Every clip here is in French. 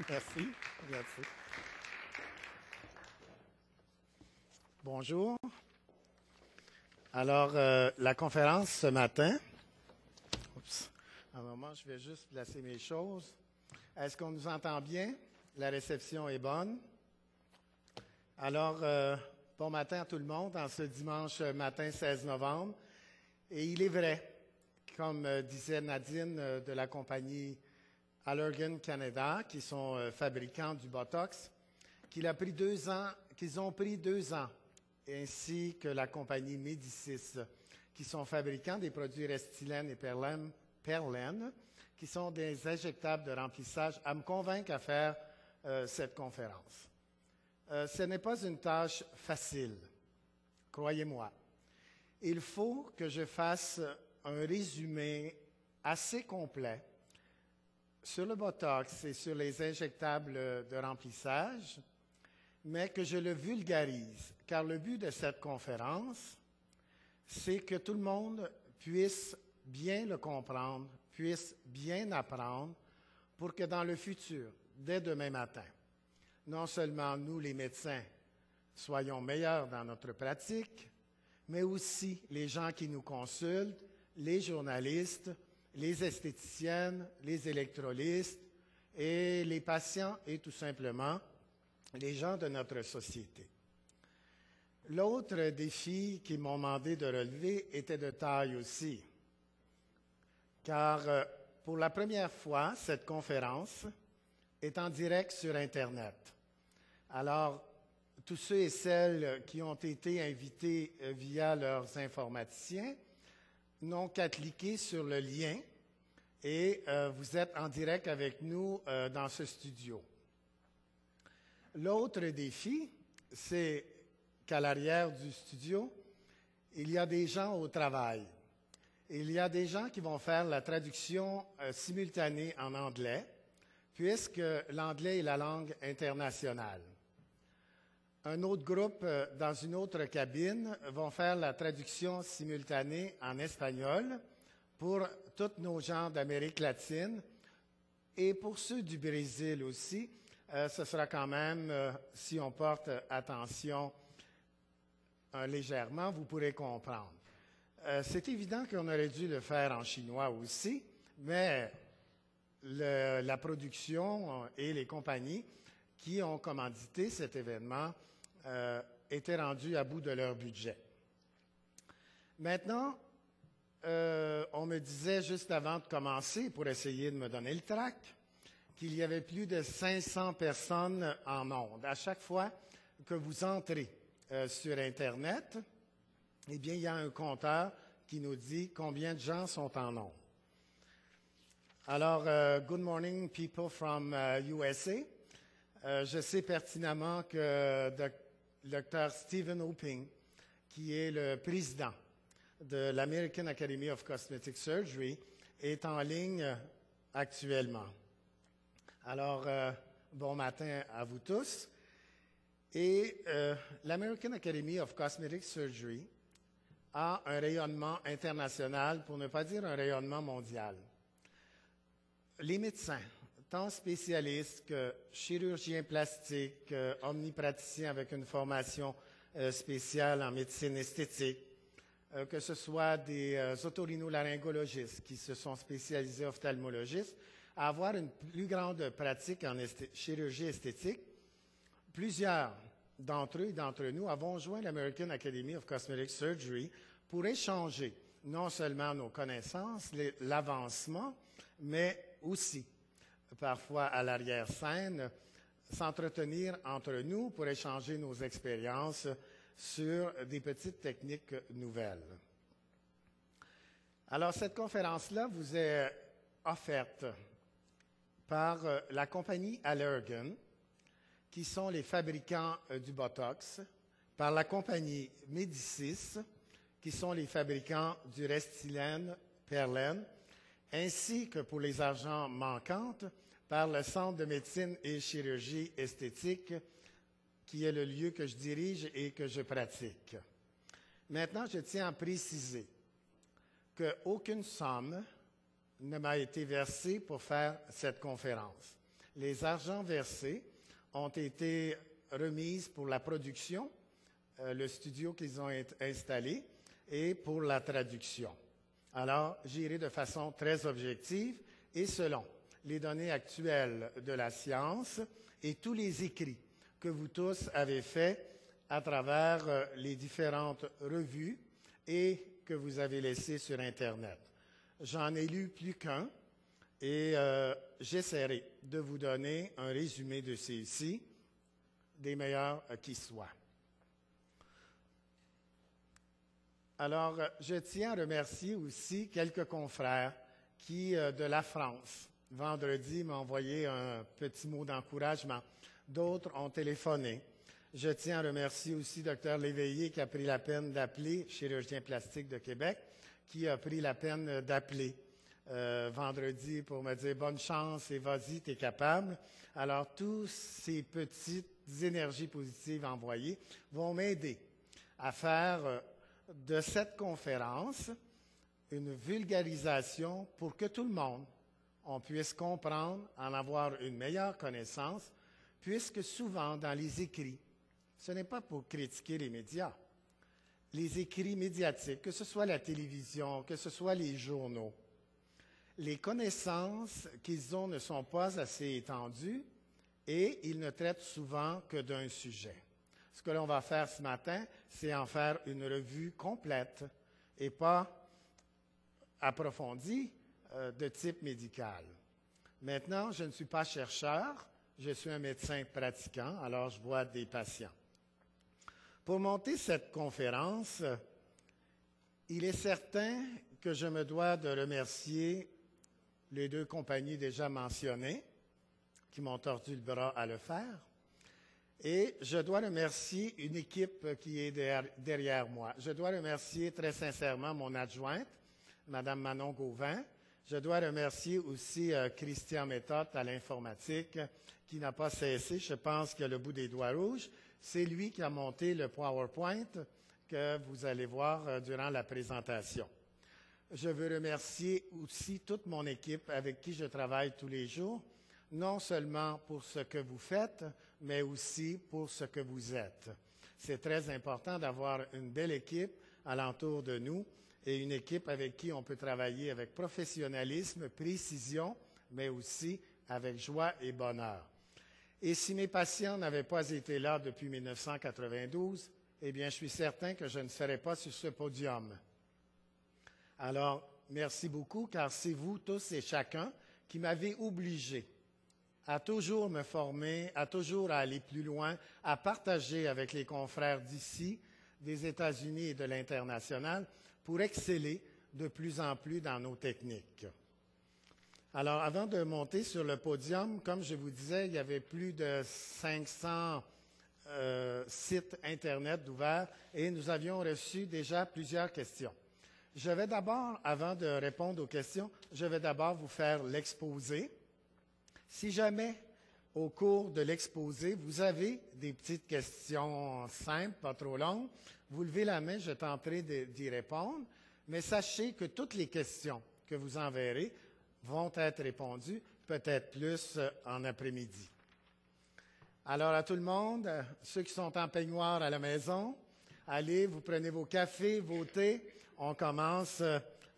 Merci. Merci. Bonjour. Alors, la conférence ce matin. Oups. Un moment, je vais juste placer mes choses. Est-ce qu'on nous entend bien? La réception est bonne. Alors, bon matin à tout le monde en ce dimanche matin 16 novembre. Et il est vrai, comme disait Nadine de la compagnie Allergan Canada, qui sont fabricants du Botox, qu'ils ont pris 2 ans, ainsi que la compagnie Médicis, qui sont fabricants des produits Restylane et Perlène, qui sont des injectables de remplissage, à me convaincre à faire cette conférence. Ce n'est pas une tâche facile, croyez-moi. Il faut que je fasse un résumé assez complet sur le Botox et sur les injectables de remplissage, mais que je le vulgarise, car le but de cette conférence, c'est que tout le monde puisse bien le comprendre, puisse bien apprendre, pour que dans le futur, dès demain matin, non seulement nous, les médecins, soyons meilleurs dans notre pratique, mais aussi les gens qui nous consultent, les journalistes, les esthéticiennes, les électrolystes et les patients et tout simplement les gens de notre société. L'autre défi qu'ils m'ont demandé de relever était de taille aussi, car pour la première fois, cette conférence est en direct sur Internet. Alors, tous ceux et celles qui ont été invités via leurs informaticiens n'ont qu'à cliquer sur le lien et vous êtes en direct avec nous dans ce studio. L'autre défi, c'est qu'à l'arrière du studio, il y a des gens au travail. Il y a des gens qui vont faire la traduction simultanée en anglais, puisque l'anglais est la langue internationale. Un autre groupe, dans une autre cabine, vont faire la traduction simultanée en espagnol pour tous nos gens d'Amérique latine et pour ceux du Brésil aussi. Ce sera quand même, si on porte attention légèrement, vous pourrez comprendre. C'est évident qu'on aurait dû le faire en chinois aussi, mais la production et les compagnies qui ont commandité cet événement étaient rendus à bout de leur budget. Maintenant, on me disait juste avant de commencer, pour essayer de me donner le trac, qu'il y avait plus de 500 personnes en ondes. À chaque fois que vous entrez sur Internet, eh bien, il y a un compteur qui nous dit combien de gens sont en ondes. Alors, good morning, people from USA. Je sais pertinemment que Dr. Stephen Opping, qui est le président de l'American Academy of Cosmetic Surgery, est en ligne actuellement. Alors, bon matin à vous tous. Et l'American Academy of Cosmetic Surgery a un rayonnement international, pour ne pas dire un rayonnement mondial. Les médecins, tant spécialistes que chirurgiens plastiques, omnipraticiens avec une formation spéciale en médecine esthétique, que ce soit des otorhinolaryngologistes qui se sont spécialisés ophtalmologistes, à avoir une plus grande pratique en chirurgie esthétique. Plusieurs d'entre eux et d'entre nous avons joint l'American Academy of Cosmetic Surgery pour échanger non seulement nos connaissances, l'avancement, mais aussi, parfois à l'arrière-scène, s'entretenir entre nous pour échanger nos expériences sur des petites techniques nouvelles. Alors, cette conférence-là vous est offerte par la compagnie Allergan, qui sont les fabricants du Botox, par la compagnie Médicis, qui sont les fabricants du Restylane, Perlène, ainsi que pour les argents manquantes, par le Centre de médecine et chirurgie esthétique, qui est le lieu que je dirige et que je pratique. Maintenant, je tiens à préciser qu'aucune somme ne m'a été versée pour faire cette conférence. Les argents versés ont été remis pour la production, le studio qu'ils ont installé, et pour la traduction. Alors, j'irai de façon très objective et selon les données actuelles de la science et tous les écrits que vous tous avez faits à travers les différentes revues et que vous avez laissées sur Internet. J'en ai lu plus qu'un et j'essaierai de vous donner un résumé de ceux-ci, des meilleurs qui soient. Alors, je tiens à remercier aussi quelques confrères qui, de la France, vendredi, m'ont envoyé un petit mot d'encouragement. D'autres ont téléphoné. Je tiens à remercier aussi Dr Léveillé qui a pris la peine d'appeler, chirurgien plastique de Québec, qui a pris la peine d'appeler vendredi pour me dire « bonne chance et vas-y, tu es capable ». Alors, tous ces petites énergies positives envoyées vont m'aider à faire de cette conférence une vulgarisation pour que tout le monde, on puisse comprendre, en avoir une meilleure connaissance, puisque souvent dans les écrits, ce n'est pas pour critiquer les médias. Les écrits médiatiques, que ce soit la télévision, que ce soit les journaux, les connaissances qu'ils ont ne sont pas assez étendues et ils ne traitent souvent que d'un sujet. Ce que l'on va faire ce matin, c'est en faire une revue complète et pas approfondie de type médical. Maintenant, je ne suis pas chercheur, je suis un médecin pratiquant, alors je vois des patients. Pour monter cette conférence, il est certain que je me dois de remercier les deux compagnies déjà mentionnées qui m'ont tordu le bras à le faire. Et je dois remercier une équipe qui est derrière moi. Je dois remercier très sincèrement mon adjointe, Mme Manon Gauvin. Je dois remercier aussi Christian Méthode à l'informatique qui n'a pas cessé. Je pense qu'il a le bout des doigts rouges. C'est lui qui a monté le PowerPoint que vous allez voir durant la présentation. Je veux remercier aussi toute mon équipe avec qui je travaille tous les jours, non seulement pour ce que vous faites, mais aussi pour ce que vous êtes. C'est très important d'avoir une belle équipe alentour de nous et une équipe avec qui on peut travailler avec professionnalisme, précision, mais aussi avec joie et bonheur. Et si mes patients n'avaient pas été là depuis 1992, eh bien, je suis certain que je ne serais pas sur ce podium. Alors, merci beaucoup, car c'est vous tous et chacun qui m'avez obligé à toujours me former, à toujours aller plus loin, à partager avec les confrères d'ici, des États-Unis et de l'international, pour exceller de plus en plus dans nos techniques. Alors, avant de monter sur le podium, comme je vous disais, il y avait plus de 500 sites Internet ouverts et nous avions reçu déjà plusieurs questions. Je vais d'abord, avant de répondre aux questions, je vais d'abord vous faire l'exposé. Si jamais, au cours de l'exposé, vous avez des petites questions simples, pas trop longues, vous levez la main, je tenterai d'y répondre, mais sachez que toutes les questions que vous enverrez vont être répondues, peut-être plus en après-midi. Alors à tout le monde, ceux qui sont en peignoir à la maison, allez, vous prenez vos cafés, vos thés, on commence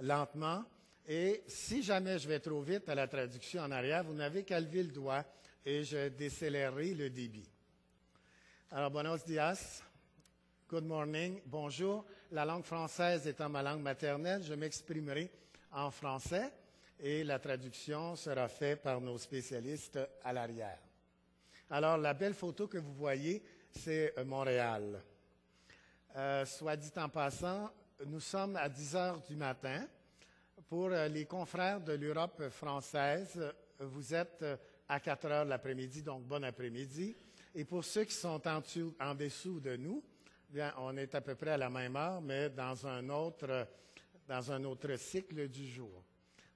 lentement. Et si jamais je vais trop vite à la traduction en arrière, vous n'avez qu'à lever le doigt et je décélérerai le débit. Alors, buenos dias, good morning, bonjour. La langue française étant ma langue maternelle, je m'exprimerai en français et la traduction sera faite par nos spécialistes à l'arrière. Alors, la belle photo que vous voyez, c'est Montréal. Soit dit en passant, nous sommes à 10 heures du matin. Pour les confrères de l'Europe française, vous êtes à 4 heures l'après-midi, donc bon après-midi. Et pour ceux qui sont en dessous de nous, bien, on est à peu près à la même heure, mais dans un autre cycle du jour.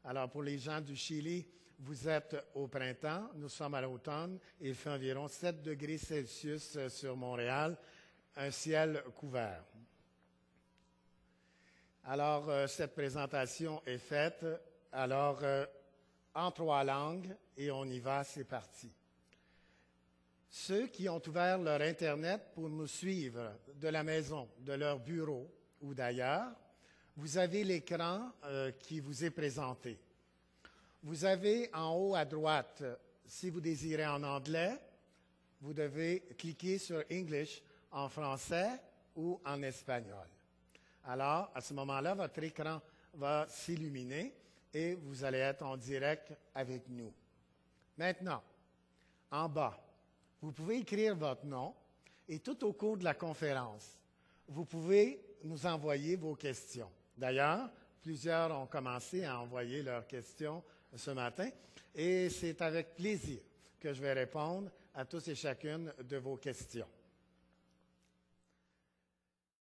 Alors, pour les gens du Chili, vous êtes au printemps, nous sommes à l'automne, et il fait environ 7 degrés Celsius sur Montréal, un ciel couvert. Alors, cette présentation est faite. Alors, en 3 langues et on y va, c'est parti. Ceux qui ont ouvert leur Internet pour nous suivre de la maison, de leur bureau ou d'ailleurs, vous avez l'écran qui vous est présenté. Vous avez en haut à droite, si vous désirez en anglais, vous devez cliquer sur English en français ou en espagnol. Alors, à ce moment-là, votre écran va s'illuminer et vous allez être en direct avec nous. Maintenant, en bas, vous pouvez écrire votre nom et tout au cours de la conférence, vous pouvez nous envoyer vos questions. D'ailleurs, plusieurs ont commencé à envoyer leurs questions ce matin et c'est avec plaisir que je vais répondre à tous et chacune de vos questions.